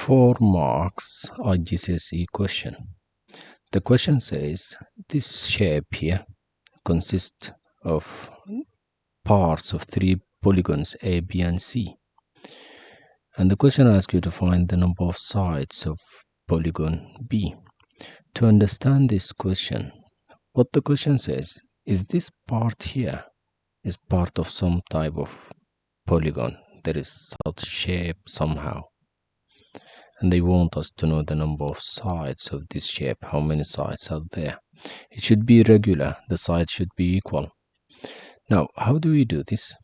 4 marks IGCSE question. The question says this shape here consists of parts of 3 polygons A, B and C. And the question asks you to find the number of sides of polygon B. To understand this question, what the question says is this part here is part of some type of polygon. There is such shape somehow. And they want us to know the number of sides of this shape, how many sides are there. It should be regular, the sides should be equal. Now, how do we do this?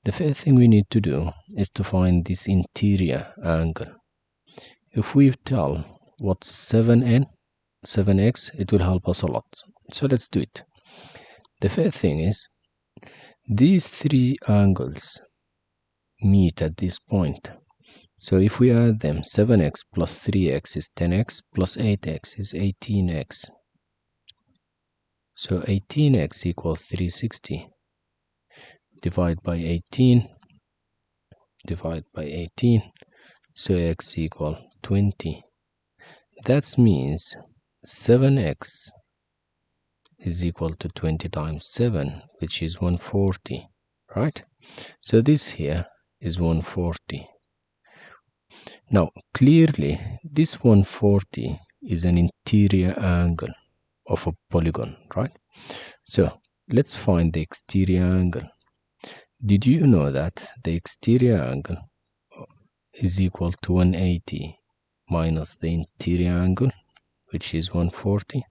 The first thing we need to do is to find this interior angle. If we tell what's 7x, it will help us a lot. So let's do it. The first thing is, these 3 angles meet at this point. So if we add them, 7x plus 3x is 10x plus 8x is 18x. So 18x equals 360. Divide by 18. So x equals 20. That means 7x is equal to 20 times 7, which is 140, right? So this here is 140. Now, clearly, this 140 is an interior angle of a polygon, right? So, let's find the exterior angle. Did you know that the exterior angle is equal to 180 minus the interior angle, which is 140?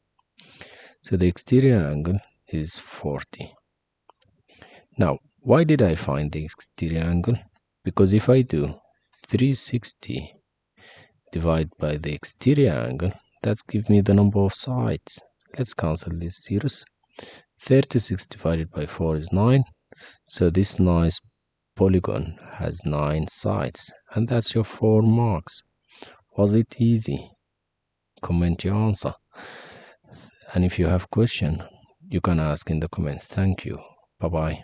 So, the exterior angle is 40. Now, why did I find the exterior angle? Because if I do 360 divided by the exterior angle, that gives me the number of sides. Let's cancel these zeros. 36 divided by 4 is 9. So this nice polygon has 9 sides. And that's your 4 marks. Was it easy? Comment your answer. And if you have question, you can ask in the comments. Thank you. Bye-bye.